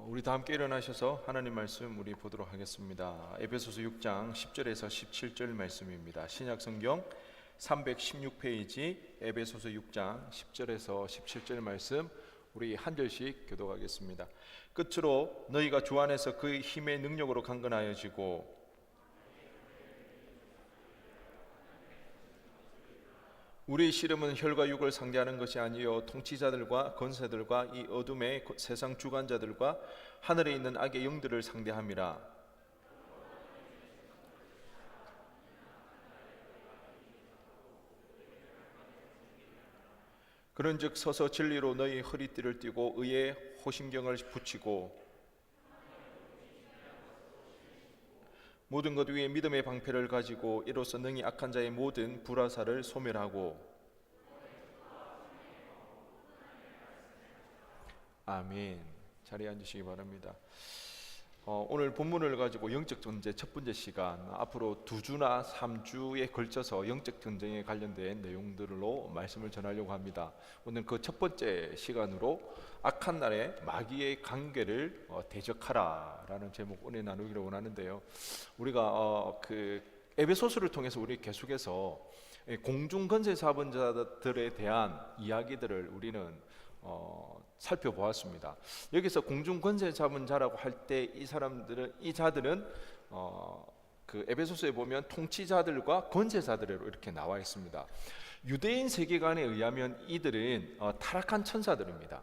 우리 다 함께 일어나셔서 하나님 말씀 우리 보도록 하겠습니다. 에베소서 6장 10절에서 17절 말씀입니다. 신약성경 316페이지 에베소서 6장 10절에서 17절 말씀 우리 한 절씩 교독하겠습니다. 끝으로 너희가 주 안에서 그의 힘의 능력으로 강건하여지고 우리의 씨름은 혈과 육을 상대하는 것이 아니요 통치자들과 권세들과 이 어둠의 세상 주관자들과 하늘에 있는 악의 영들을 상대함이라. 그런즉 서서 진리로 너희 허리띠를 띠고 의의 호심경을 붙이고 모든 것 위에 믿음의 방패를 가지고 이로써 능히 악한 자의 모든 불화살을 소멸하고. 아멘. 자리에 앉으시기 바랍니다. 오늘 본문을 가지고 영적 전쟁 첫 번째 시간, 앞으로 2주나 3주에 걸쳐서 영적 전쟁에 관련된 내용들로 말씀을 전하려고 합니다. 오늘 그 첫 번째 시간으로 악한 날에 마귀의 관계를 대적하라 라는 제목 오늘 나누기를 원하는데요. 우리가 그 에베소서를 통해서 우리 계속해서 공중건세 사범자들에 대한 이야기들을 우리는 살펴보았습니다. 여기서 공중권세 잡은 자라고 할 때 이 자들은 그 에베소서에 보면 통치자들과 권세자들로 이렇게 나와 있습니다. 유대인 세계관에 의하면 이들은 타락한 천사들입니다.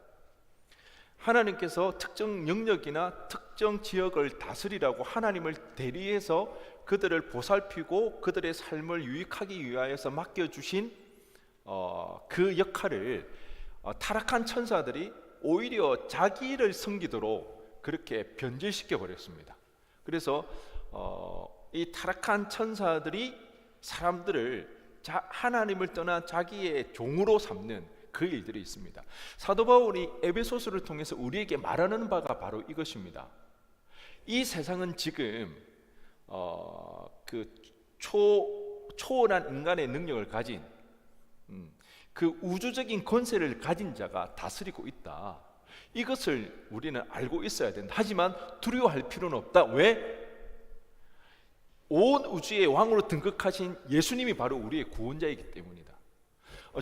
하나님께서 특정 영역이나 특정 지역을 다스리라고 하나님을 대리해서 그들을 보살피고 그들의 삶을 유익하기 위하여서 맡겨주신 그 역할을 타락한 천사들이 오히려 자기를 섬기도록 그렇게 변질시켜 버렸습니다. 그래서 이 타락한 천사들이 사람들을 하나님을 떠나 자기의 종으로 삼는 그 일들이 있습니다. 사도 바울이 에베소서를 통해서 우리에게 말하는 바가 바로 이것입니다. 이 세상은 지금 그 초월한 인간의 능력을 가진 그 우주적인 권세를 가진 자가 다스리고 있다. 이것을 우리는 알고 있어야 된다. 하지만 두려워할 필요는 없다. 왜? 온 우주의 왕으로 등극하신 예수님이 바로 우리의 구원자이기 때문이다.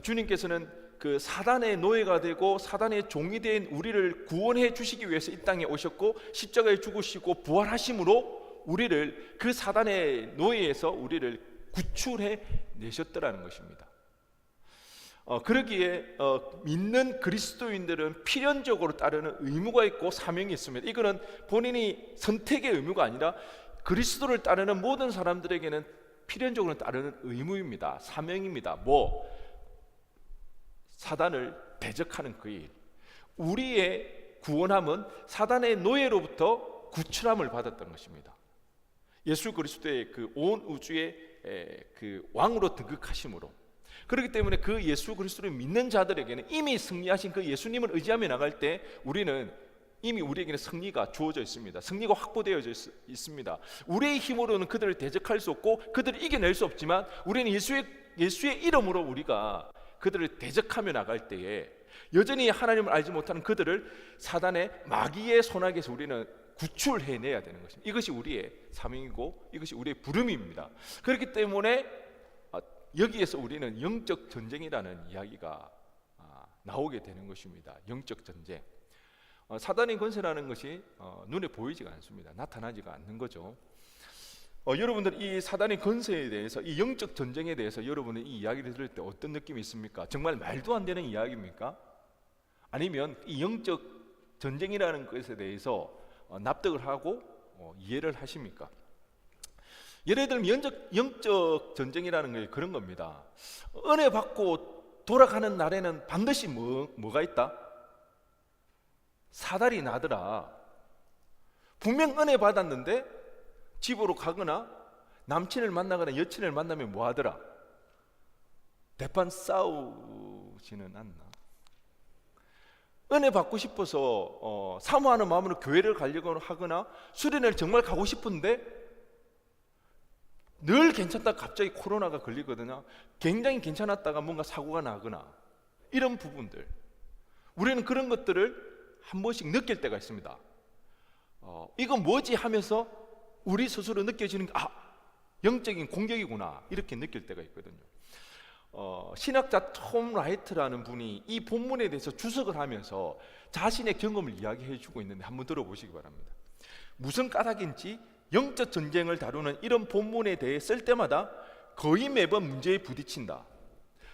주님께서는 그 사단의 노예가 되고 사단의 종이 된 우리를 구원해 주시기 위해서 이 땅에 오셨고 십자가에 죽으시고 부활하심으로 우리를 그 사단의 노예에서 우리를 구출해 내셨더라는 것입니다. 그러기에 믿는 그리스도인들은 필연적으로 따르는 의무가 있고 사명이 있습니다. 이거는 본인이 선택의 의무가 아니라 그리스도를 따르는 모든 사람들에게는 필연적으로 따르는 의무입니다. 사명입니다. 사단을 대적하는 그 일. 우리의 구원함은 사단의 노예로부터 구출함을 받았던 것입니다. 예수 그리스도의 그 온 우주의 그 왕으로 등극하심으로. 그렇기 때문에 그 예수 그리스도를 믿는 자들에게는 이미 승리하신 그 예수님을 의지하며 나갈 때 우리는 이미 우리에게는 승리가 주어져 있습니다. 승리가 확보되어져 있습니다. 우리의 힘으로는 그들을 대적할 수 없고 그들을 이겨낼 수 없지만 우리는 예수의 이름으로 우리가 그들을 대적하며 나갈 때에 여전히 하나님을 알지 못하는 그들을 사단의 마귀의 손아귀에서 우리는 구출해내야 되는 것입니다. 이것이 우리의 사명이고 이것이 우리의 부름입니다. 그렇기 때문에 여기에서 우리는 영적 전쟁이라는 이야기가 나오게 되는 것입니다. 영적 전쟁. 사단의 권세라는 것이 눈에 보이지가 않습니다. 나타나지가 않는 거죠. 여러분들 이 사단의 권세에 대해서 이 영적 전쟁에 대해서 여러분은 이 이야기를 들을 때 어떤 느낌이 있습니까? 정말 말도 안 되는 이야기입니까? 아니면 이 영적 전쟁이라는 것에 대해서 납득을 하고 이해를 하십니까? 예를 들면 영적 전쟁이라는 게 그런 겁니다. 은혜 받고 돌아가는 날에는 반드시 뭐가 있다? 사달이 나더라. 분명 은혜 받았는데 집으로 가거나 남친을 만나거나 여친을 만나면 뭐 하더라? 대판 싸우지는 않나? 은혜 받고 싶어서 사모하는 마음으로 교회를 가려고 하거나 수련회를 정말 가고 싶은데 늘 괜찮다가 갑자기 코로나가 걸리거든요. 굉장히 괜찮았다가 뭔가 사고가 나거나 이런 부분들, 우리는 그런 것들을 한 번씩 느낄 때가 있습니다. 이건 뭐지 하면서 우리 스스로 느껴지는 게 영적인 공격이구나 이렇게 느낄 때가 있거든요. 신학자 톰 라이트라는 분이 이 본문에 대해서 주석을 하면서 자신의 경험을 이야기해 주고 있는데 한번 들어보시기 바랍니다. 무슨 까닭인지 영적 전쟁을 다루는 이런 본문에 대해 쓸 때마다 거의 매번 문제에 부딪힌다.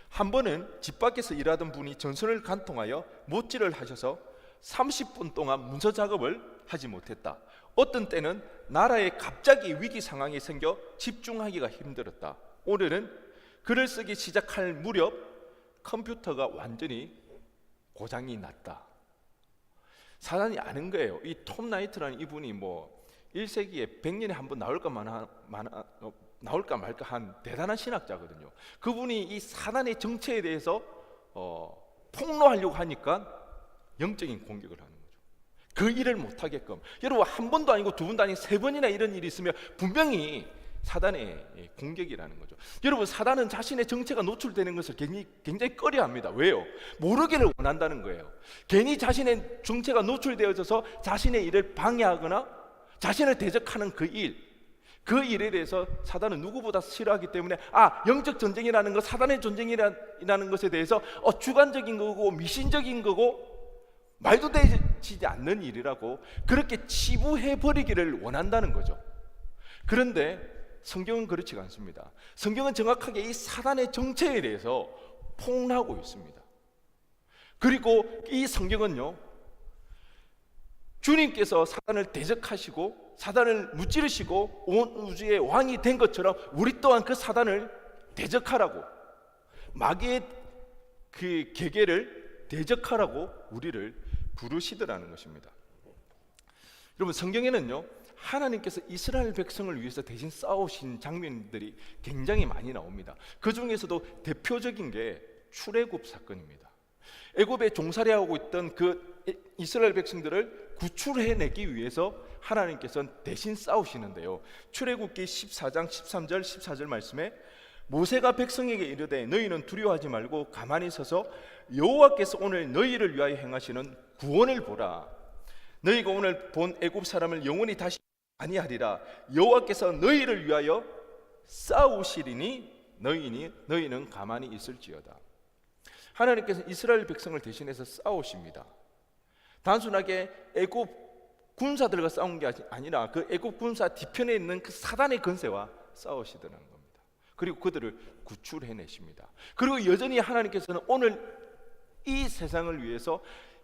한 번은 집 밖에서 일하던 분이 전선을 관통하여 못질을 하셔서 30분 동안 문서 작업을 하지 못했다. 어떤 때는 나라에 갑자기 위기 상황이 생겨 집중하기가 힘들었다. 오늘은 글을 쓰기 시작할 무렵 컴퓨터가 완전히 고장이 났다. 사단이 아는 거예요. 이 톰 라이트라는 이분이 1세기에 100년에 한 번 나올까 말까 한 대단한 신학자거든요. 그분이 이 사단의 정체에 대해서 폭로하려고 하니까 영적인 공격을 하는 거죠. 그 일을 못하게끔. 여러분, 한 번도 아니고 두 번도 아니고 세 번이나 이런 일이 있으면 분명히 사단의 공격이라는 거죠. 여러분, 사단은 자신의 정체가 노출되는 것을 굉장히 꺼려합니다. 왜요? 모르기를 원한다는 거예요. 괜히 자신의 정체가 노출되어져서 자신의 일을 방해하거나 자신을 대적하는 그 일에 대해서 사단은 누구보다 싫어하기 때문에 영적 전쟁이라는 것, 사단의 전쟁이라는 것에 대해서 주관적인 거고 미신적인 거고 말도 되지 않는 일이라고 그렇게 치부해버리기를 원한다는 거죠. 그런데 성경은 그렇지가 않습니다. 성경은 정확하게 이 사단의 정체에 대해서 폭로하고 있습니다. 그리고 이 성경은요, 주님께서 사단을 대적하시고 사단을 무찌르시고 온 우주의 왕이 된 것처럼 우리 또한 그 사단을 대적하라고, 마귀의 그 계계를 대적하라고 우리를 부르시더라는 것입니다. 여러분, 성경에는요, 하나님께서 이스라엘 백성을 위해서 대신 싸우신 장면들이 굉장히 많이 나옵니다. 그 중에서도 대표적인 게 출애굽 사건입니다. 애굽에 종살이하고 있던 그 이스라엘 백성들을 구출해내기 위해서 하나님께서는 대신 싸우시는데요. 출애굽기 14장 13절 14절 말씀에 모세가 백성에게 이르되 너희는 두려워하지 말고 가만히 서서 여호와께서 오늘 너희를 위하여 행하시는 구원을 보라. 너희가 오늘 본 애굽 사람을 영원히 다시 아니하리라. 여호와께서 너희를 위하여 싸우시리니 너희는 가만히 있을지어다. 하나님께서 이스라엘 백성을 대신해서 싸우십니다. 단순하게 애굽 군사들과 싸운 게 아니라 그 애굽 군사 뒤편에 있는 그 사단의 권세와 싸우시더라는 겁니다. 그리고 그들을 구출해내십니다. 그리고 여전히 하나님께서는 오늘 이 세상을 위해서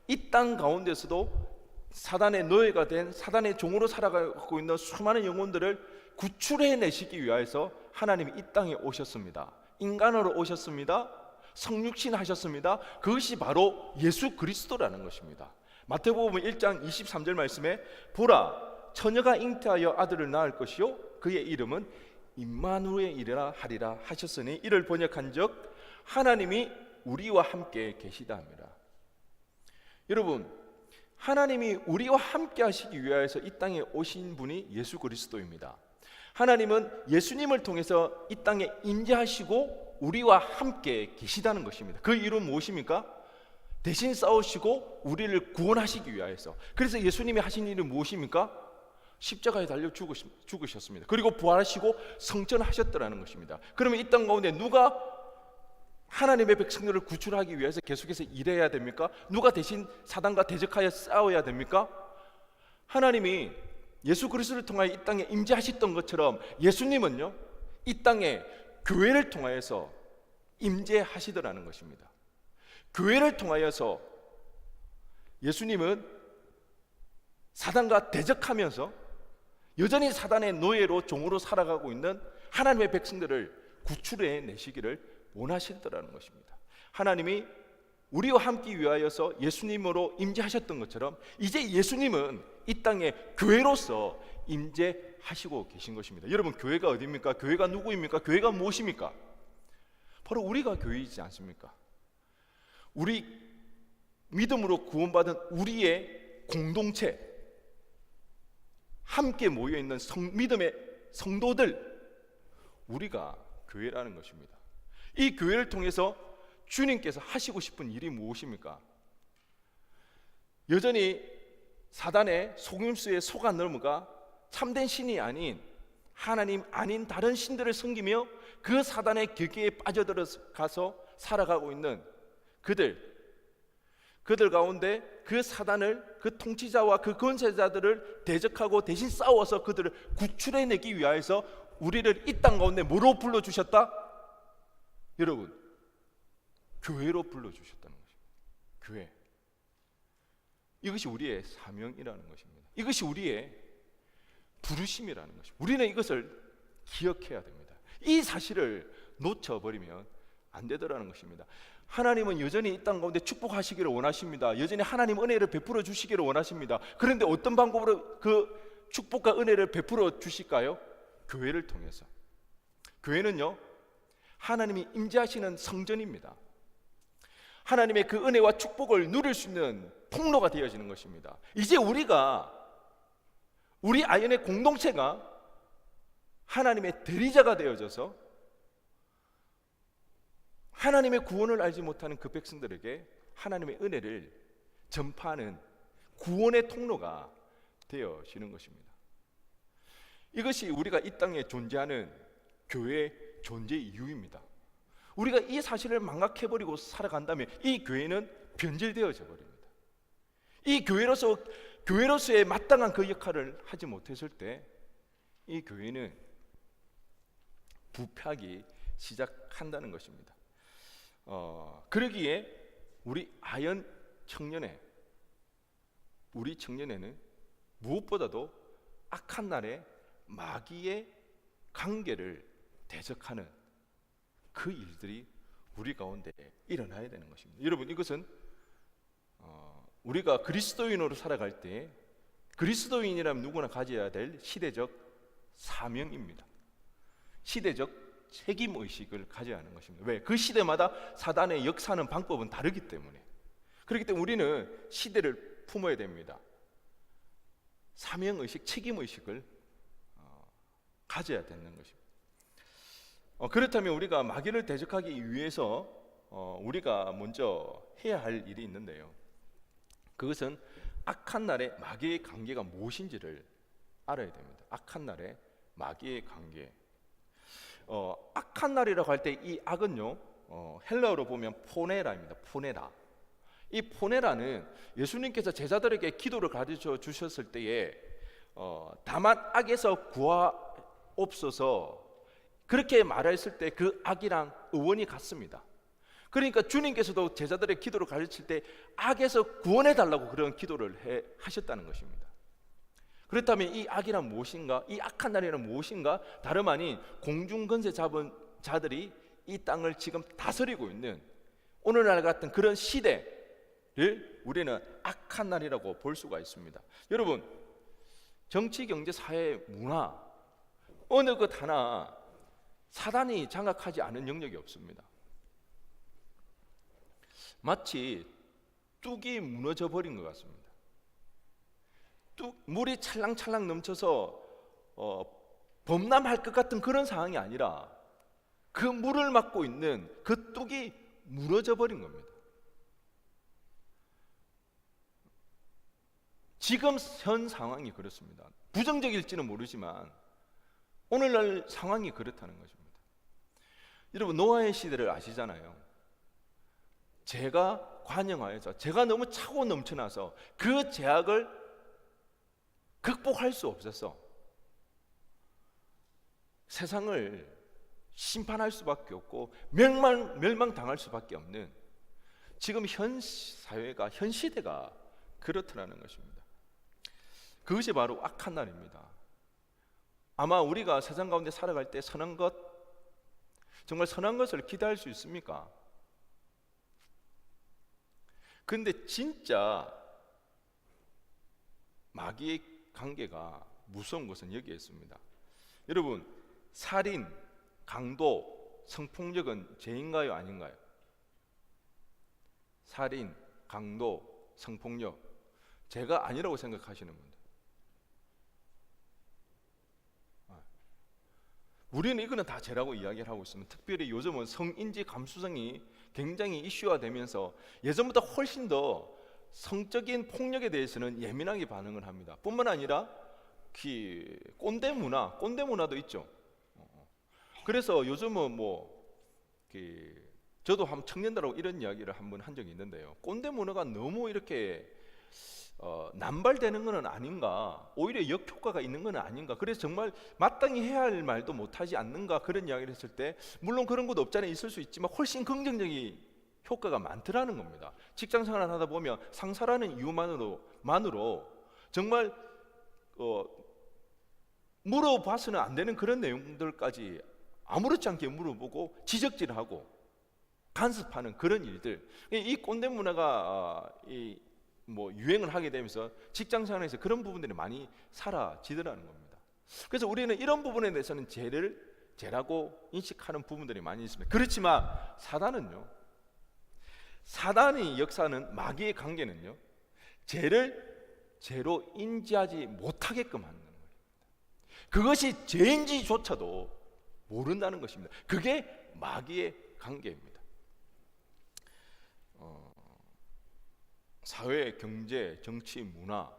이 땅 가운데서도 사단의 노예가 된 사단의 종으로 살아가고 있는 수많은 영혼들을 구출해내시기 위하여서 하나님이 이 땅에 오셨습니다. 인간으로 오셨습니다. 성육신 하셨습니다. 그것이 바로 예수 그리스도라는 것입니다. 마태복음 1장 23절 말씀에 보라, 처녀가 잉태하여 아들을 낳을 것이요 그의 이름은 임마누엘이라 하리라 하셨으니 이를 번역한즉 하나님이 우리와 함께 계시다 합니다. 여러분, 하나님이 우리와 함께 하시기 위하여서 이 땅에 오신 분이 예수 그리스도입니다. 하나님은 예수님을 통해서 이 땅에 임재하시고 우리와 함께 계시다는 것입니다. 그 이유는 무엇입니까? 대신 싸우시고 우리를 구원하시기 위하여서. 그래서 예수님이 하신 일은 무엇입니까? 십자가에 달려 죽으셨습니다. 그리고 부활하시고 성천하셨더라는 것입니다. 그러면 이 땅 가운데 누가 하나님의 백성들을 구출하기 위해서 계속해서 일해야 됩니까? 누가 대신 사단과 대적하여 싸워야 됩니까? 하나님이 예수 그리스도를 통하여 이 땅에 임재하셨던 것처럼 예수님은요, 이 땅에 교회를 통하여서 임재하시더라는 것입니다. 교회를 통하여서 예수님은 사단과 대적하면서 여전히 사단의 노예로 종으로 살아가고 있는 하나님의 백성들을 구출해 내시기를 원하시더라는 것입니다. 하나님이 우리와 함께 위하여서 예수님으로 임재하셨던 것처럼 이제 예수님은 이 땅에 교회로서 임재하시고 계신 것입니다. 여러분, 교회가 어디입니까? 교회가 누구입니까? 교회가 무엇입니까? 바로 우리가 교회이지 않습니까? 우리 믿음으로 구원받은 우리의 공동체, 함께 모여있는 믿음의 성도들, 우리가 교회라는 것입니다. 이 교회를 통해서 주님께서 하시고 싶은 일이 무엇입니까? 여전히 사단의 속임수에 속아 넘어가 참된 신이 아닌 하나님 아닌 다른 신들을 섬기며 그 사단의 격에 빠져들어가서 살아가고 있는 그들 가운데 그 사단을, 그 통치자와 그 권세자들을 대적하고 대신 싸워서 그들을 구출해내기 위하여서 우리를 이 땅 가운데 뭐로 불러주셨다? 여러분, 교회로 불러주셨다는 것입니다. 교회. 이것이 우리의 사명이라는 것입니다. 이것이 우리의 부르심이라는 것입니다. 우리는 이것을 기억해야 됩니다. 이 사실을 놓쳐버리면 안 되더라는 것입니다. 하나님은 여전히 이 땅 가운데 축복하시기를 원하십니다. 여전히 하나님 은혜를 베풀어 주시기를 원하십니다. 그런데 어떤 방법으로 그 축복과 은혜를 베풀어 주실까요? 교회를 통해서. 교회는요, 하나님이 임재하시는 성전입니다. 하나님의 그 은혜와 축복을 누릴 수 있는 통로가 되어지는 것입니다. 이제 우리 아연의 공동체가 하나님의 대리자가 되어져서 하나님의 구원을 알지 못하는 그 백성들에게 하나님의 은혜를 전파하는 구원의 통로가 되어지는 것입니다. 이것이 우리가 이 땅에 존재하는 교회의 존재 이유입니다. 우리가 이 사실을 망각해버리고 살아간다면 이 교회는 변질되어져 버립니다. 이 교회로서의 마땅한 그 역할을 하지 못했을 때 이 교회는 부패하기 시작한다는 것입니다. 그러기에 우리 아연 청년회, 우리 청년회는 무엇보다도 악한 날에 마귀의 관계를 대적하는 그 일들이 우리 가운데 일어나야 되는 것입니다. 여러분, 이것은 우리가 그리스도인으로 살아갈 때 그리스도인이라면 누구나 가져야 될 시대적 사명입니다. 시대적 책임의식을 가져야 하는 것입니다. 왜? 그 시대마다 사단의 역사하는 방법은 다르기 때문에. 그렇기 때문에 우리는 시대를 품어야 됩니다. 사명의식, 책임의식을 가져야 되는 것입니다. 그렇다면 우리가 마귀를 대적하기 위해서 우리가 먼저 해야 할 일이 있는데요, 그것은 악한 날에 마귀의 관계가 무엇인지를 알아야 됩니다. 악한 날에 마귀의 관계. 악한 날이라고 할 때 이 악은요, 헬라어로 보면 포네라입니다. 포네라. 이 포네라는 예수님께서 제자들에게 기도를 가르쳐 주셨을 때에 다만 악에서 구하옵소서 그렇게 말했을 때 그 악이랑 의원이 같습니다. 그러니까 주님께서도 제자들의 기도를 가르칠 때 악에서 구원해 달라고 그런 기도를 하셨다는 것입니다. 그렇다면 이 악이란 무엇인가? 이 악한 날이란 무엇인가? 다름 아닌 공중권세 잡은 자들이 이 땅을 지금 다스리고 있는 오늘날 같은 그런 시대를 우리는 악한 날이라고 볼 수가 있습니다. 여러분, 정치, 경제, 사회, 문화 어느 것 하나 사단이 장악하지 않은 영역이 없습니다. 마치 뚝이 무너져 버린 것 같습니다. 물이 찰랑찰랑 넘쳐서 범람할 것 같은 그런 상황이 아니라 그 물을 막고 있는 그 뚝이 무너져 버린 겁니다. 지금 현 상황이 그렇습니다. 부정적일지는 모르지만 오늘날 상황이 그렇다는 것입니다. 여러분, 노아의 시대를 아시잖아요. 죄가 관영하여서 죄가 너무 차고 넘쳐나서 그 죄악을 극복할 수 없어서 세상을 심판할 수밖에 없고 멸망당할 수밖에 없는 지금 현 사회가, 현 시대가 그렇더라는 것입니다. 그것이 바로 악한 날입니다. 아마 우리가 세상 가운데 살아갈 때 선한 것, 정말 선한 것을 기대할 수 있습니까? 그런데 진짜 마귀의 관계가 무서운 것은 여기에 있습니다. 여러분, 살인, 강도, 성폭력은 죄인가요, 아닌가요? 살인, 강도, 성폭력 죄가 아니라고 생각하시는 분들, 우리는 이거는 다 죄라고 이야기를 하고 있습니다. 특별히 요즘은 성인지 감수성이 굉장히 이슈화되면서 예전보다 훨씬 더 성적인 폭력에 대해서는 예민하게 반응을 합니다. 뿐만 아니라 꼰대 문화도 있죠. 그래서 요즘은 저도 한 청년들하고 이런 이야기를 한번 한 적이 있는데요. 꼰대 문화가 너무 이렇게 남발되는 것은 아닌가, 오히려 역효과가 있는 것은 아닌가, 그래서 정말 마땅히 해야 할 말도 못하지 않는가, 그런 이야기를 했을 때 물론 그런 것도 없잖아요. 있을 수 있지만 훨씬 긍정적인 효과가 많더라는 겁니다. 직장생활을 하다 보면 상사라는 이유만으로 정말 물어봐서는 안 되는 그런 내용들까지 아무렇지 않게 물어보고 지적질하고 간섭하는 그런 일들, 이 꼰대 문화가 유행을 하게 되면서 직장생활에서 그런 부분들이 많이 사라지더라는 겁니다. 그래서 우리는 이런 부분에 대해서는 죄라고 인식하는 부분들이 많이 있습니다. 그렇지만 사단의 역사는, 마귀의 관계는요, 죄로 인지하지 못하게끔 하는 거예요. 그것이 죄인지조차도 모른다는 것입니다. 그게 마귀의 관계입니다. 사회, 경제, 정치, 문화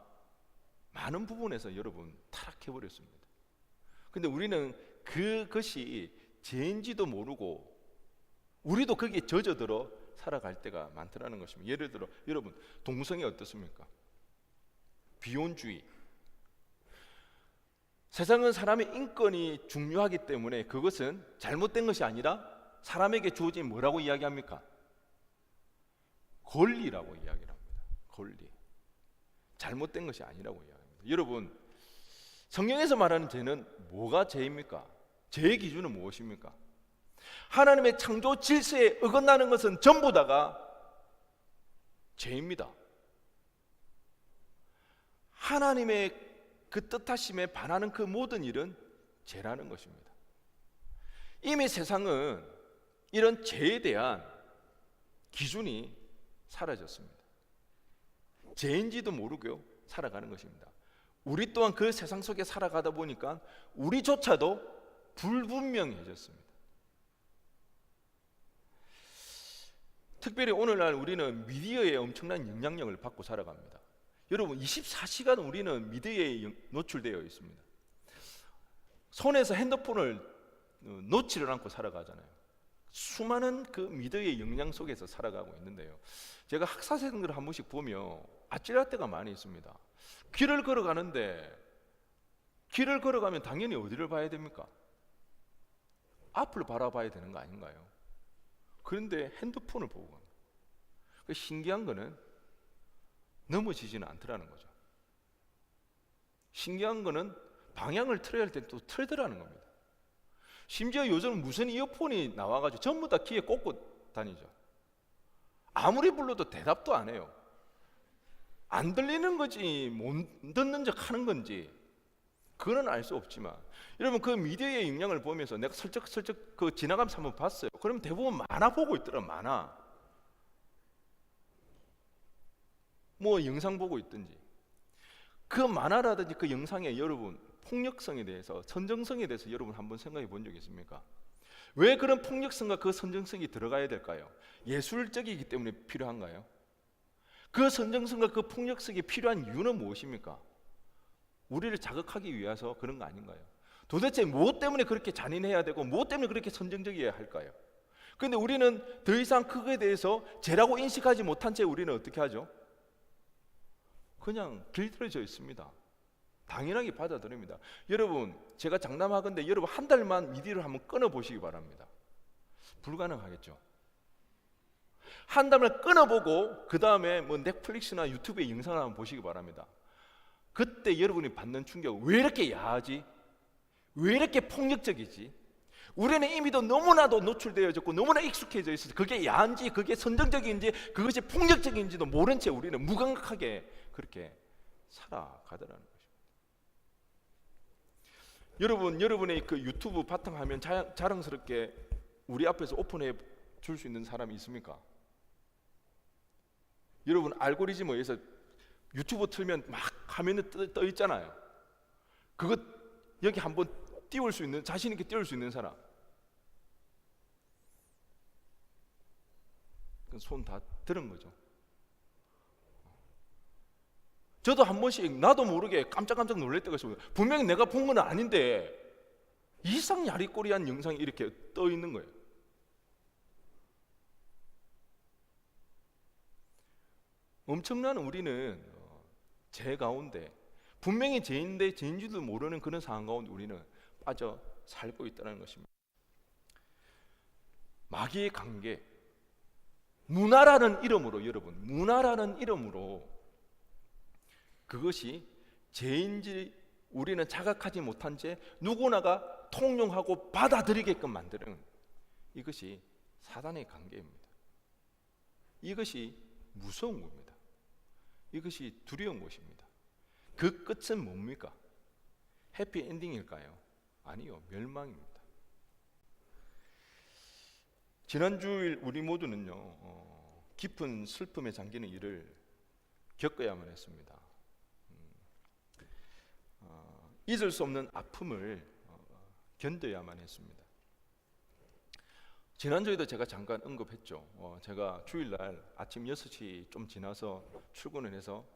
많은 부분에서 여러분 타락해버렸습니다. 근데 우리는 그것이 죄인지도 모르고 우리도 거기에 젖어들어 살아갈 때가 많더라는 것입니다. 예를 들어 여러분, 동성애 어떻습니까? 비혼주의. 세상은 사람의 인권이 중요하기 때문에 그것은 잘못된 것이 아니라 사람에게 주어진 뭐라고 이야기합니까? 권리라고 이야기를 합니다. 권리. 잘못된 것이 아니라고 이야기합니다. 여러분, 성경에서 말하는 죄는 뭐가 죄입니까? 죄의 기준은 무엇입니까? 하나님의 창조 질서에 어긋나는 것은 전부 다가 죄입니다. 하나님의 그 뜻하심에 반하는 그 모든 일은 죄라는 것입니다. 이미 세상은 이런 죄에 대한 기준이 사라졌습니다. 죄인지도 모르고 살아가는 것입니다. 우리 또한 그 세상 속에 살아가다 보니까 우리조차도 불분명해졌습니다. 특별히 오늘날 우리는 미디어의 엄청난 영향력을 받고 살아갑니다. 여러분, 24시간 우리는 미디어에 노출되어 있습니다. 손에서 핸드폰을 놓지를 않고 살아가잖아요. 수많은 그 미디어의 영향 속에서 살아가고 있는데요, 제가 학사생들을 한 번씩 보면 아찔할 때가 많이 있습니다. 길을 걸어가면 당연히 어디를 봐야 됩니까? 앞을 바라봐야 되는 거 아닌가요? 그런데 핸드폰을 보고 갑니다. 신기한 거는 넘어지지는 않더라는 거죠. 신기한 거는 방향을 틀어야 할 때 또 틀더라는 겁니다. 심지어 요즘 무슨 이어폰이 나와가지고 전부 다 귀에 꽂고 다니죠. 아무리 불러도 대답도 안 해요. 안 들리는 거지 못 듣는 척 하는 건지 그건 알 수 없지만, 여러분, 그 미디어의 영향을 보면서 내가 슬쩍 그 지나가면서 한번 봤어요. 그러면 대부분 만화 보고 있더라고요. 만화. 영상 보고 있든지. 그 만화라든지 그 영상에 여러분 폭력성에 대해서, 선정성에 대해서 여러분 한번 생각해 본 적 있습니까? 왜 그런 폭력성과 그 선정성이 들어가야 될까요? 예술적이기 때문에 필요한가요? 그 선정성과 그 폭력성이 필요한 이유는 무엇입니까? 우리를 자극하기 위해서 그런 거 아닌가요? 도대체 무엇 때문에 그렇게 잔인해야 되고 무엇 때문에 그렇게 선정적이어야 할까요? 그런데 우리는 더 이상 그거에 대해서 죄라고 인식하지 못한 채 우리는 어떻게 하죠? 그냥 길들여져 있습니다. 당연하게 받아들입니다. 여러분, 제가 장담하건대 여러분 한 달만 미디어를 한번 끊어보시기 바랍니다. 불가능하겠죠. 한 달만 끊어보고 그 다음에 넷플릭스나 유튜브의 영상을 한번 보시기 바랍니다. 그때 여러분이 받는 충격, 왜 이렇게 야하지? 왜 이렇게 폭력적이지? 우리는 이미도 너무나도 노출되어졌고 너무나 익숙해져 있어서 그게 야한지 그게 선정적인지 그것이 폭력적인지도 모른 채 우리는 무감각하게 그렇게 살아가더라는 것입니다. 여러분의 그 유튜브 바탕화면 자랑스럽게 우리 앞에서 오픈해 줄 수 있는 사람이 있습니까? 여러분, 알고리즘에 의해서 유튜브 틀면 막 화면에 떠 있잖아요. 그것 여기 한번 띄울 수 있는, 자신 있게 띄울 수 있는 사람. 손 다 들은 거죠. 저도 한 번씩 나도 모르게 깜짝깜짝 놀랄 때가 있습니다. 분명히 내가 본 건 아닌데 이상 야리꼬리한 영상이 이렇게 떠 있는 거예요. 엄청난 우리는 죄 가운데, 분명히 죄인데 죄인지도 모르는 그런 상황 가운데 우리는 빠져 살고 있다는 것입니다. 마귀의 관계, 문화라는 이름으로, 여러분, 문화라는 이름으로 그것이 죄인지 우리는 자각하지 못한 채 누구나가 통용하고 받아들이게끔 만드는, 이것이 사단의 관계입니다. 이것이 무서운 겁니다. 이것이 두려운 것입니다. 그 끝은 뭡니까? 해피엔딩일까요? 아니요, 멸망입니다. 지난주일 우리 모두는요, 깊은 슬픔에 잠기는 일을 겪어야만 했습니다. 잊을 수 없는 아픔을 견뎌야만 했습니다. 지난주에도 제가 잠깐 언급했죠. 제가 주일날 아침 6시 좀 지나서 출근을 해서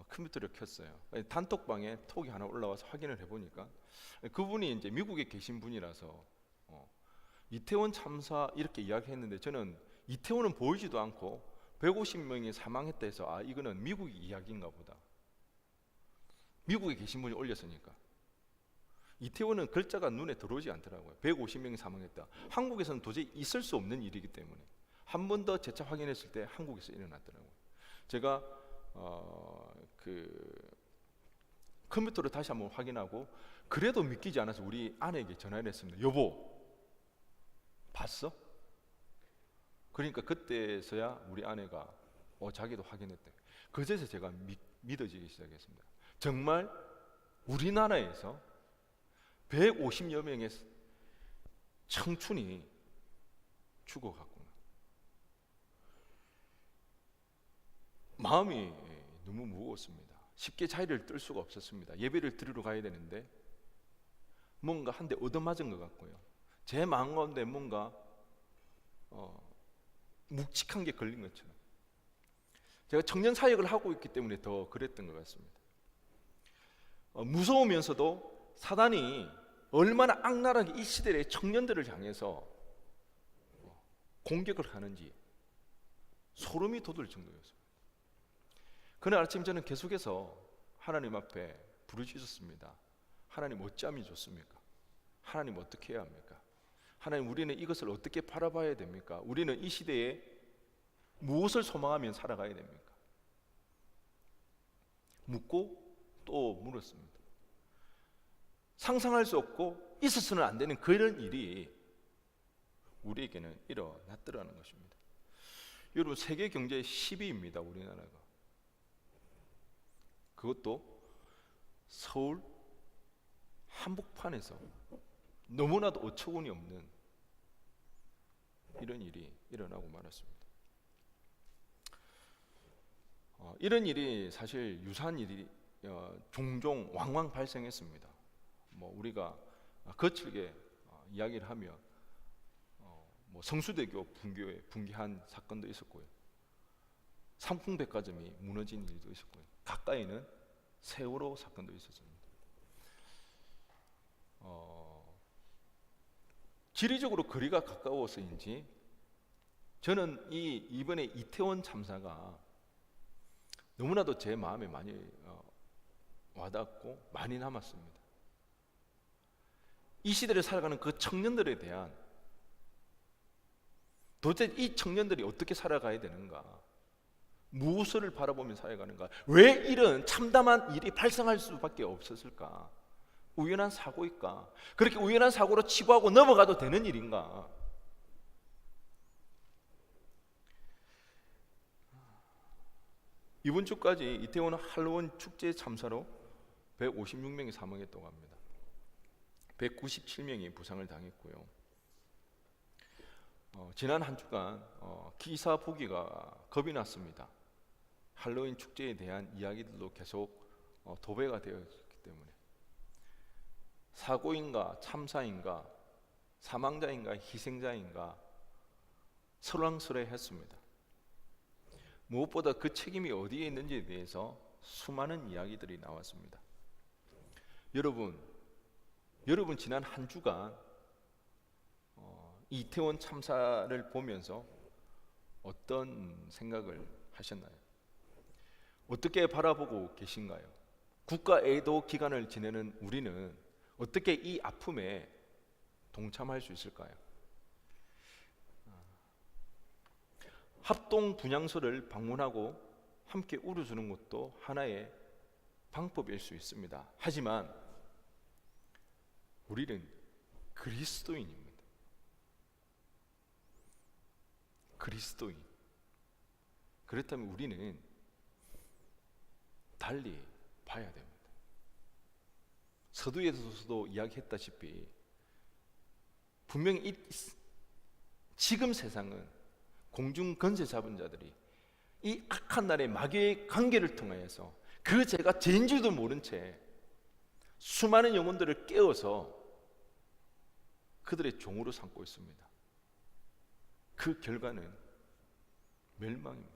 컴퓨터를 켰어요. 단톡방에 톡이 하나 올라와서 확인을 해보니까 그분이 이제 미국에 계신 분이라서 이태원 참사 이렇게 이야기했는데, 저는 이태원은 보이지도 않고 150명이 사망했다 해서 이거는 미국 이야기인가 보다. 미국에 계신 분이 올렸으니까. 이태원은 글자가 눈에 들어오지 않더라고요. 150명이 사망했다. 한국에서는 도저히 있을 수 없는 일이기 때문에 한 번 더 재차 확인했을 때 한국에서 일어났더라고요. 제가 그 컴퓨터를 다시 한번 확인하고 그래도 믿기지 않아서 우리 아내에게 전화를 했습니다. 여보, 봤어? 그러니까 그때서야 우리 아내가 자기도 확인했대. 그제서 제가 믿어지기 시작했습니다. 정말 우리나라에서 150여 명의 청춘이 죽어갔구나. 마음이 너무 무거웠습니다. 쉽게 자리를 뜰 수가 없었습니다. 예배를 드리러 가야 되는데 뭔가 한 대 얻어맞은 것 같고요. 제 마음 가운데 뭔가 묵직한 게 걸린 것처럼. 제가 청년 사역을 하고 있기 때문에 더 그랬던 것 같습니다. 무서우면서도 사단이 얼마나 악랄하게 이 시대의 청년들을 향해서 공격을 하는지 소름이 돋을 정도였습니다. 그날 아침 저는 계속해서 하나님 앞에 부르짖었습니다. 하나님, 어찌함이 좋습니까? 하나님, 어떻게 해야 합니까? 하나님, 우리는 이것을 어떻게 바라봐야 됩니까? 우리는 이 시대에 무엇을 소망하며 살아가야 됩니까? 묻고 또 물었습니다. 상상할 수 없고 있어서는 안 되는 그런 일이 우리에게는 일어났더라는 것입니다. 여러분, 세계 경제 10위입니다. 우리나라가. 그것도 서울 한복판에서 너무나도 어처구니 없는 이런 일이 일어나고 말았습니다. 이런 일이 사실 유사한 일이 종종 왕왕 발생했습니다. 우리가 거칠게 이야기를 하면 성수대교 붕괴에 붕괴한 사건도 있었고요. 삼풍백화점이 무너진 일도 있었고요. 가까이는 세월호 사건도 있었습니다. 지리적으로 거리가 가까워서인지 저는 이번에 이태원 참사가 너무나도 제 마음에 많이 와닿고 많이 남았습니다. 이 시대를 살아가는 그 청년들에 대한, 도대체 이 청년들이 어떻게 살아가야 되는가, 무엇을 바라보며 살아가는가, 왜 이런 참담한 일이 발생할 수밖에 없었을까? 우연한 사고일까? 그렇게 우연한 사고로 치부하고 넘어가도 되는 일인가? 이번 주까지 이태원 할로윈 축제 참사로 156명이 사망했다고 합니다. 197명이 부상을 당했고요. 지난 한 주간 기사 보기가 겁이 났습니다. 할로윈 축제에 대한 이야기들도 계속 도배가 되어 있기 때문에 사고인가 참사인가 사망자인가 희생자인가 설왕설래했습니다. 무엇보다 그 책임이 어디에 있는지에 대해서 수많은 이야기들이 나왔습니다. 여러분 지난 한 주간 이태원 참사를 보면서 어떤 생각을 하셨나요? 어떻게 바라보고 계신가요? 국가 애도 기간을 지내는 우리는 어떻게 이 아픔에 동참할 수 있을까요? 합동 분향소를 방문하고 함께 울어주는 것도 하나의 방법일 수 있습니다. 하지만 우리는 그리스도인입니다. 그리스도인. 그렇다면 우리는 달리 봐야 됩니다. 서두에서도 이야기했다시피 분명히 지금 세상은 공중 권세 잡은 자들이 이 악한 날의 마귀의 관계를 통하여서 그 죄가 죄인 줄도 모른 채 수많은 영혼들을 깨워서 그들의 종으로 삼고 있습니다. 그 결과는 멸망입니다.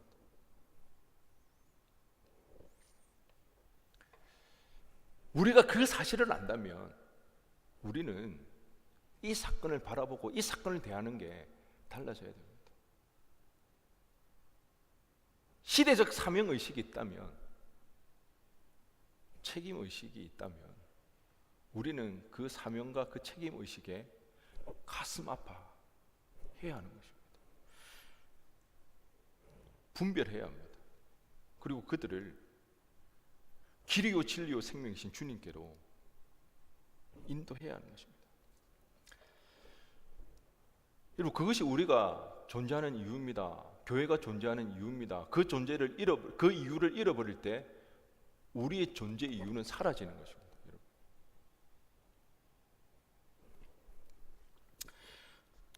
우리가 그 사실을 안다면 우리는 이 사건을 바라보고 이 사건을 대하는 게 달라져야 됩니다. 시대적 사명의식이 있다면, 책임의식이 있다면 우리는 그 사명과 그 책임의식에 가슴 아파해야 하는 것입니다. 분별해야 합니다. 그리고 그들을 길이요 진리요 생명이신 주님께로 인도해야 하는 것입니다. 여러분, 그것이 우리가 존재하는 이유입니다. 교회가 존재하는 이유입니다. 그 이유를 잃어버릴 때 우리의 존재 이유는 사라지는 것입니다.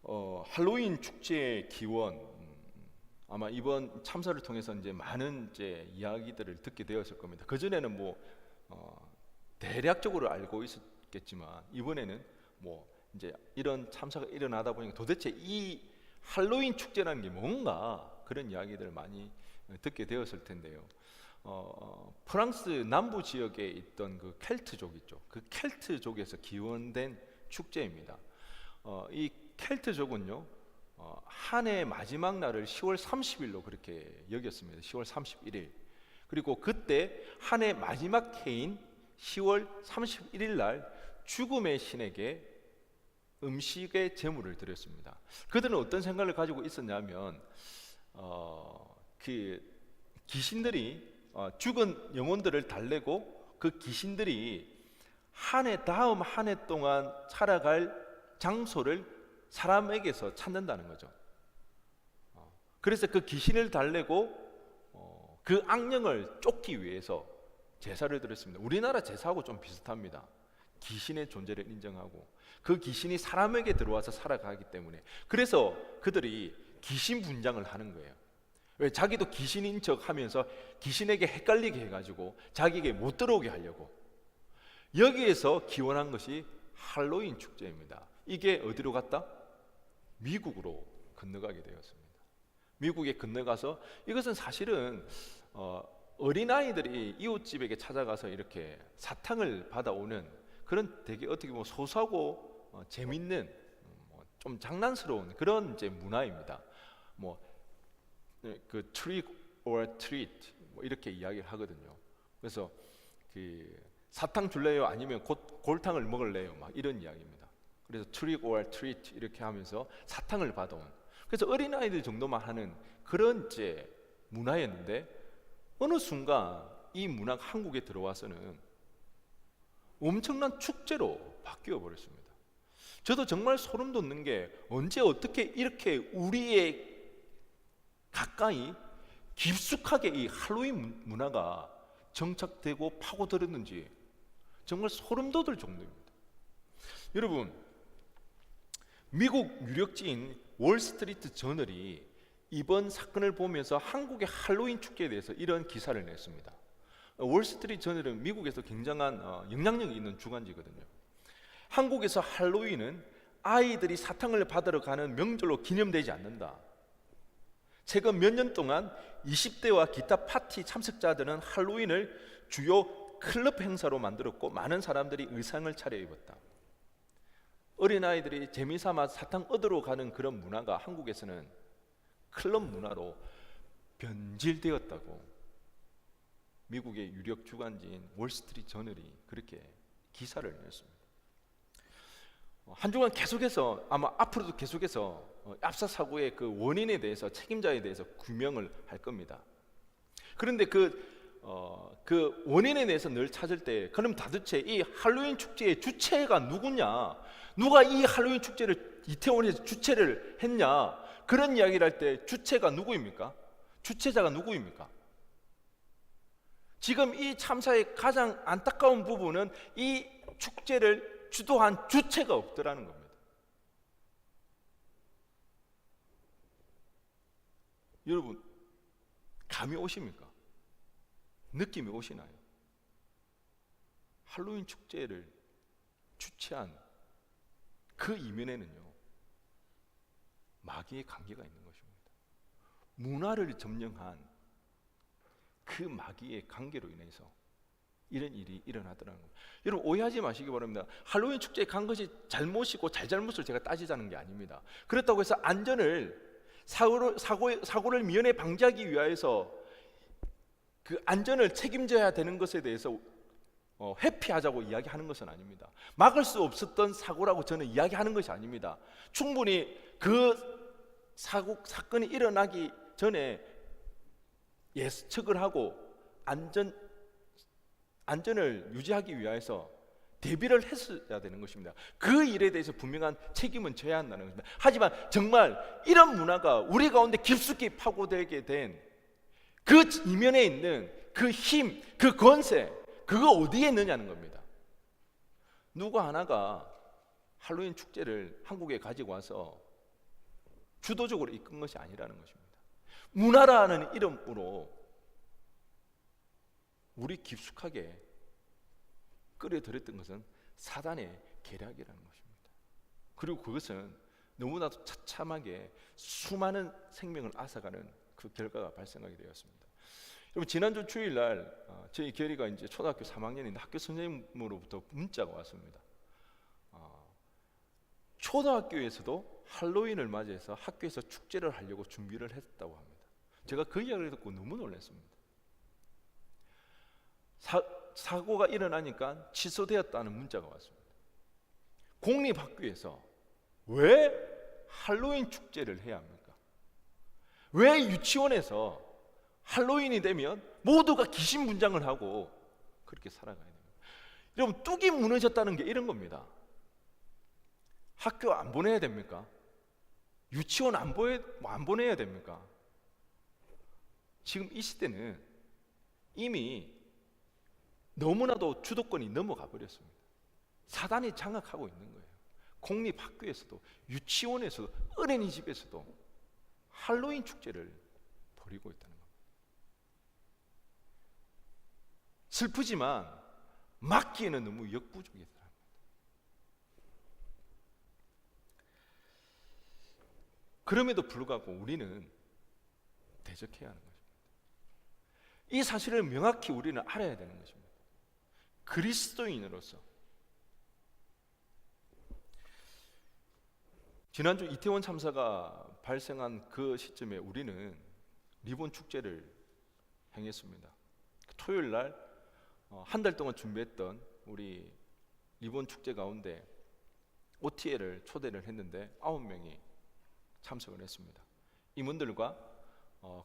여러분. 할로윈 축제의 기원, 아마 이번 참사를 통해서 이제 많은 이야기들을 듣게 되었을 겁니다. 그 전에는 대략적으로 알고 있었겠지만 이번에는 이제 이런 참사가 일어나다 보니까 도대체 이 할로윈 축제라는 게 뭔가 그런 이야기들을 많이 듣게 되었을 텐데요. 프랑스 남부 지역에 있던 그 켈트족 있죠. 그 켈트족에서 기원된 축제입니다. 이 켈트족은요, 한 해 마지막 날을 10월 30일로 그렇게 여겼습니다. 10월 31일. 그리고 그때 한 해 마지막 해인 10월 31일 날 죽음의 신에게 음식의 제물을 드렸습니다. 그들은 어떤 생각을 가지고 있었냐면 그 귀신들이 죽은 영혼들을 달래고 그 귀신들이 다음 한 해 동안 살아갈 장소를 사람에게서 찾는다는 거죠. 그래서 그 귀신을 달래고 그 악령을 쫓기 위해서 제사를 드렸습니다. 우리나라 제사하고 좀 비슷합니다. 귀신의 존재를 인정하고 그 귀신이 사람에게 들어와서 살아가기 때문에, 그래서 그들이 귀신 분장을 하는 거예요. 왜? 자기도 귀신인 척 하면서 귀신에게 헷갈리게 해가지고 자기에게 못 들어오게 하려고. 여기에서 기원한 것이 할로윈 축제입니다. 이게 어디로 갔다? 미국으로 건너가게 되었습니다. 미국에 건너가서 이것은 사실은 어린아이들이 이웃집에게 찾아가서 이렇게 사탕을 받아오는 그런 되게 어떻게 보면 소소하고 재밌는 좀 장난스러운 그런 문화입니다. 그 trick or treat 이렇게 이야기를 하거든요. 그래서 그 사탕 줄래요? 아니면 골탕을 먹을래요? 막 이런 이야기입니다. 그래서 trick or treat 이렇게 하면서 사탕을 받아온. 그래서 어린아이들 정도만 하는 그런 문화였는데 어느 순간 이 문화가 한국에 들어와서는 엄청난 축제로 바뀌어 버렸습니다. 저도 정말 소름 돋는 게 언제 어떻게 이렇게 우리의 가까이 깊숙하게 이 할로윈 문화가 정착되고 파고들었는지 정말 소름 돋을 정도입니다. 여러분, 미국 유력지인 월스트리트 저널이 이번 사건을 보면서 한국의 할로윈 축제에 대해서 이런 기사를 냈습니다. 월스트리트 저널은 미국에서 굉장한 영향력이 있는 주간지거든요. 한국에서 할로윈은 아이들이 사탕을 받으러 가는 명절로 기념되지 않는다. 최근 몇 년 동안 20대와 기타 파티 참석자들은 할로윈을 주요 클럽 행사로 만들었고 많은 사람들이 의상을 차려입었다. 어린아이들이 재미삼아 사탕 얻으러 가는 그런 문화가 한국에서는 클럽 문화로 변질되었다고 미국의 유력 주간지인 월스트리트 저널이 그렇게 기사를 냈습니다. 한 주간 계속해서, 아마 앞으로도 계속해서 압사 사고의 그 원인에 대해서, 책임자에 대해서 규명을 할 겁니다. 그런데 그 원인에 대해서 늘 찾을 때, 그럼 도대체 이 할로윈 축제의 주체가 누구냐, 누가 이 할로윈 축제를 이태원에서 주최를 했냐, 그런 이야기를 할 때 주체가 누구입니까? 주체자가 누구입니까? 지금 이 참사의 가장 안타까운 부분은 이 축제를 주도한 주체가 없더라는 겁니다. 여러분, 감이 오십니까? 느낌이 오시나요? 할로윈 축제를 주최한 그 이면에는요, 마귀의 관계가 있는 것입니다. 문화를 점령한 그 마귀의 관계로 인해서 이런 일이 일어나더라는 겁니다. 여러분, 오해하지 마시기 바랍니다. 할로윈 축제에 간 것이 잘못이고 잘잘못을 제가 따지자는 게 아닙니다. 그렇다고 해서 사고를 미연에 방지하기 위해서 그 안전을 책임져야 되는 것에 대해서 회피하자고 이야기하는 것은 아닙니다. 막을 수 없었던 사고라고 저는 이야기하는 것이 아닙니다. 충분히 그 사건이 일어나기 전에 예측을 하고 안전을 유지하기 위해서 대비를 했어야 되는 것입니다. 그 일에 대해서 분명한 책임은 져야 한다는 것입니다. 하지만 정말 이런 문화가 우리 가운데 깊숙이 파고들게 된 그 이면에 있는 그 힘, 그 권세, 그거 어디에 있느냐는 겁니다. 누구 하나가 할로윈 축제를 한국에 가지고 와서 주도적으로 이끈 것이 아니라는 것입니다. 문화라는 이름으로 우리 깊숙하게 끌어들였던 것은 사단의 계략이라는 것입니다. 그리고 그것은 너무나도 처참하게 수많은 생명을 앗아가는 그 결과가 발생하게 되었습니다. 여러분, 지난주 주일날 저희 결이가 이제 초등학교 3학년인데 학교 선생님으로부터 문자가 왔습니다. 초등학교에서도 할로윈을 맞이해서 학교에서 축제를 하려고 준비를 했다고 합니다. 제가 그 이야기를 듣고 너무 놀랐습니다. 사고가 일어나니까 취소되었다는 문자가 왔습니다. 공립학교에서 왜 할로윈 축제를 해야 합니까? 왜 유치원에서 할로윈이 되면 모두가 기신분장을 하고 그렇게 살아가야 됩니까? 여러분, 뚝이 무너졌다는 게 이런 겁니다. 학교 안 보내야 됩니까? 유치원 안 보내야 됩니까? 지금 이 시대는 이미 너무나도 주도권이 넘어가 버렸습니다. 사단이 장악하고 있는 거예요. 공립학교에서도, 유치원에서도, 어린이집에서도 할로윈 축제를 벌이고 있다는 겁니다. 슬프지만 막기에는 너무 역부족이더라고요. 그럼에도 불구하고 우리는 대적해야 하는 것입니다. 이 사실을 명확히 우리는 알아야 되는 것입니다. 그리스도인으로서 지난주 이태원 참사가 발생한 그 시점에 우리는 리본 축제를 행했습니다. 토요일 날 한 달 동안 준비했던 우리 리본 축제 가운데 OTL을 초대를 했는데 9명이 참석을 했습니다. 임원들과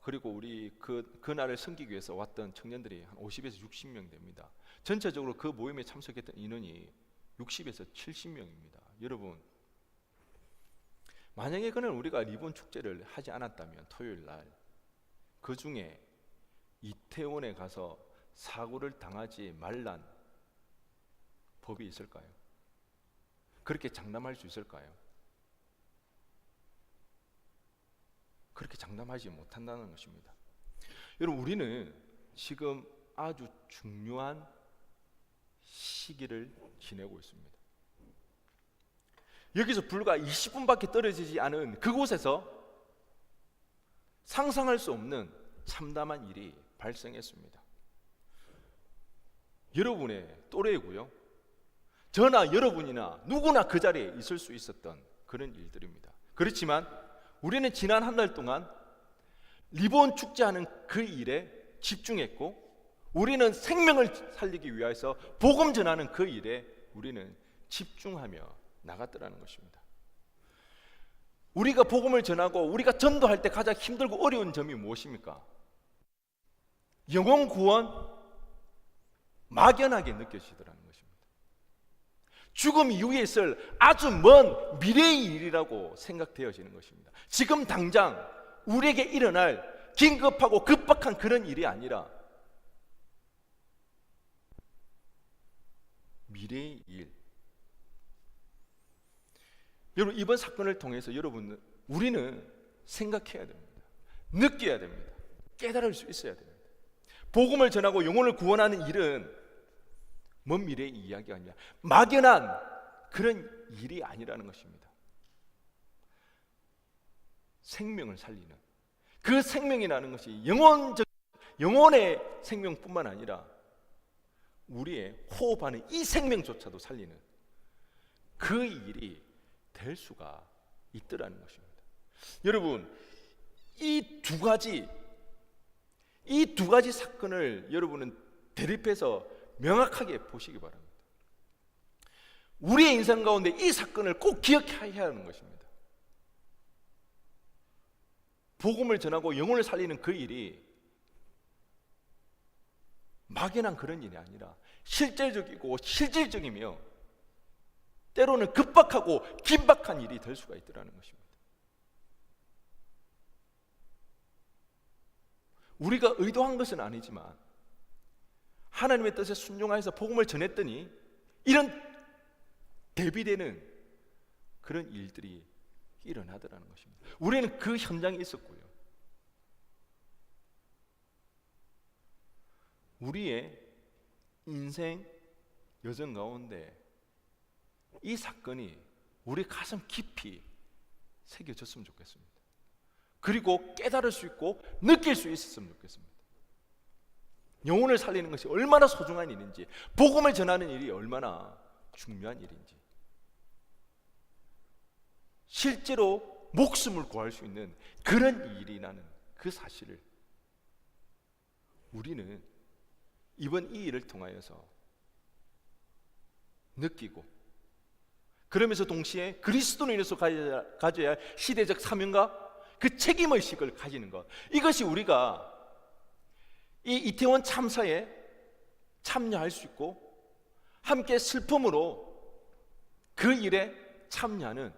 그리고 우리 그날을 섬기기 위해서 왔던 청년들이 한 50에서 60명 됩니다. 전체적으로 그 모임에 참석했던 인원이 60에서 70명입니다. 여러분, 만약에 그날 우리가 리본 축제를 하지 않았다면 토요일 날 그 중에 이태원에 가서 사고를 당하지 말란 법이 있을까요? 그렇게 장담할 수 있을까요? 그렇게 장담하지 못한다는 것입니다. 여러분, 우리는 지금 아주 중요한 시기를 지내고 있습니다. 여기서 불과 20분밖에 떨어지지 않은 그곳에서 상상할 수 없는 참담한 일이 발생했습니다. 여러분의 또래고요. 저나 여러분이나 누구나 그 자리에 있을 수 있었던 그런 일들입니다. 그렇지만 우리는 지난 한 달 동안 리본 축제하는 그 일에 집중했고, 우리는 생명을 살리기 위해서 복음 전하는 그 일에 우리는 집중하며 나갔더라는 것입니다. 우리가 복음을 전하고 우리가 전도할 때 가장 힘들고 어려운 점이 무엇입니까? 영혼 구원, 막연하게 느껴지더라는 것입니다. 죽음 이후에 있을 아주 먼 미래의 일이라고 생각되어지는 것입니다. 지금 당장 우리에게 일어날 긴급하고 급박한 그런 일이 아니라 미래의 일. 여러분, 이번 사건을 통해서 우리는 생각해야 됩니다. 느껴야 됩니다. 깨달을 수 있어야 됩니다. 복음을 전하고 영혼을 구원하는 일은 먼 미래의 이야기가 아니라 막연한 그런 일이 아니라는 것입니다. 생명을 살리는, 그 생명이라는 것이 영혼의 생명뿐만 아니라 우리의 호흡하는 이 생명조차도 살리는 그 일이 될 수가 있더라는 것입니다. 여러분, 이 두 가지 사건을 여러분은 대립해서 명확하게 보시기 바랍니다. 우리의 인생 가운데 이 사건을 꼭 기억해야 하는 것입니다. 복음을 전하고 영혼을 살리는 그 일이 막연한 그런 일이 아니라 실제적이고 실질적이며 때로는 급박하고 긴박한 일이 될 수가 있더라는 것입니다. 우리가 의도한 것은 아니지만 하나님의 뜻에 순종하여서 복음을 전했더니 이런 대비되는 그런 일들이 일어나더라는 것입니다. 우리는 그 현장에 있었고요. 우리의 인생 여정 가운데 이 사건이 우리 가슴 깊이 새겨졌으면 좋겠습니다. 그리고 깨달을 수 있고 느낄 수 있었으면 좋겠습니다. 영혼을 살리는 것이 얼마나 소중한 일인지, 복음을 전하는 일이 얼마나 중요한 일인지, 실제로 목숨을 구할 수 있는 그런 일이라는 그 사실을 우리는 이번 이 일을 통하여서 느끼고, 그러면서 동시에 그리스도인으로서 가져야 할 시대적 사명과 그 책임의식을 가지는 것, 이것이 우리가 이 이태원 참사에 참여할 수 있고 함께 슬픔으로 그 일에 참여하는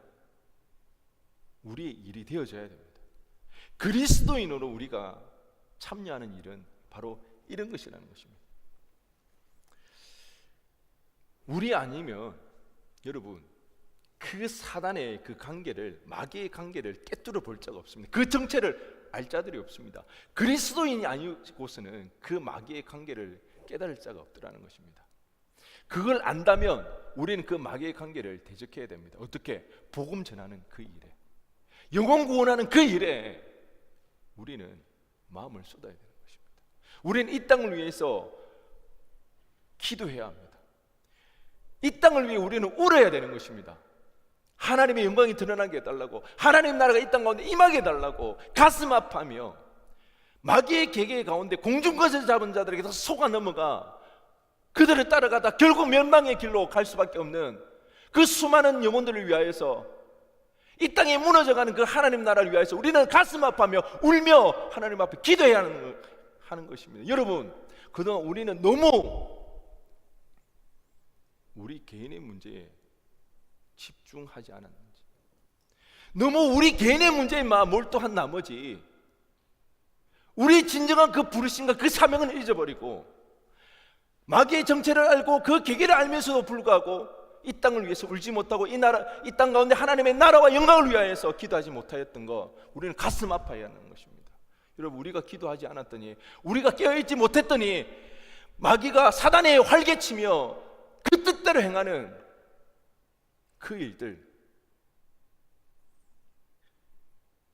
우리의 일이 되어져야 됩니다. 그리스도인으로 우리가 참여하는 일은 바로 이런 것이라는 것입니다. 우리 아니면 여러분 그 사단의 그 관계를, 마귀의 관계를 깨뚫어 볼 자가 없습니다. 그 정체를 알 자들이 없습니다. 그리스도인이 아니고서는 그 마귀의 관계를 깨달을 자가 없더라는 것입니다. 그걸 안다면 우리는 그 마귀의 관계를 대적해야 됩니다. 어떻게? 복음 전하는 그 일에, 영혼 구원하는 그 일에 우리는 마음을 쏟아야 되는 것입니다. 우리는 이 땅을 위해서 기도해야 합니다. 이 땅을 위해 우리는 울어야 되는 것입니다. 하나님의 영광이 드러나게 해달라고, 하나님 나라가 이 땅 가운데 임하게 해달라고 가슴 아파하며 마귀의 계계 가운데 공중것을 잡은 자들에게서 속아 넘어가 그들을 따라가다 결국 멸망의 길로 갈 수밖에 없는 그 수많은 영혼들을 위하여서, 이 땅에 무너져가는 그 하나님 나라를 위하여서 우리는 가슴 아파하며 울며 하나님 앞에 기도해야 하는 것입니다. 여러분, 그동안 우리는 너무 우리 개인의 문제에 집중하지 않았는지, 너무 우리 개인의 문제에만 몰두한 나머지 우리 진정한 그 부르심과 그 사명을 잊어버리고 마귀의 정체를 알고 그 계계를 알면서도 불구하고 이 땅을 위해서 울지 못하고 이 땅 가운데 하나님의 나라와 영광을 위하여서 기도하지 못하였던 거, 우리는 가슴 아파야 하는 것입니다. 여러분, 우리가 기도하지 않았더니, 우리가 깨어있지 못했더니 마귀가 사단에 활개치며 그 뜻대로 행하는 그 일들,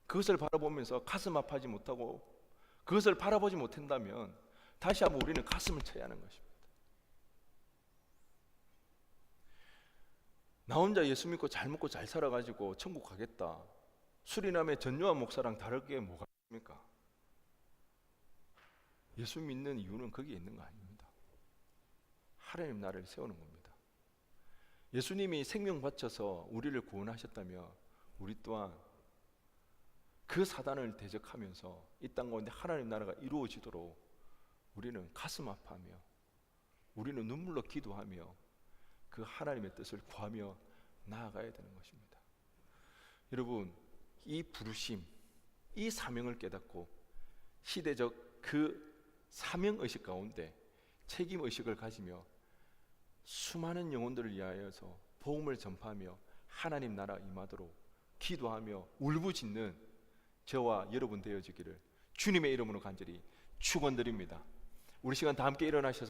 그것을 바라보면서 가슴 아파하지 못하고 그것을 바라보지 못한다면 다시 한번 우리는 가슴을 쳐야 하는 것입니다. 나 혼자 예수 믿고 잘 먹고 잘 살아가지고 천국 가겠다. 수리남의 전요한 목사랑 다르게 뭐가 있습니까? 예수 믿는 이유는 거기에 있는 거 아닙니다. 하나님 나라를 세우는 겁니다. 예수님이 생명 바쳐서 우리를 구원하셨다며 우리 또한 그 사단을 대적하면서 이 땅 가운데 하나님 나라가 이루어지도록 우리는 가슴 아파하며 우리는 눈물로 기도하며 그 하나님의 뜻을 구하며 나아가야 되는 것입니다. 여러분, 이 부르심, 이 사명을 깨닫고 시대적 그 사명의식 가운데 책임의식을 가지며 수많은 영혼들을 위하여서 복음을 전파하며 하나님 나라 임하도록 기도하며 울부짖는 저와 여러분 되어지기를 주님의 이름으로 간절히 축원드립니다. 우리 시간 다 함께 일어나셔서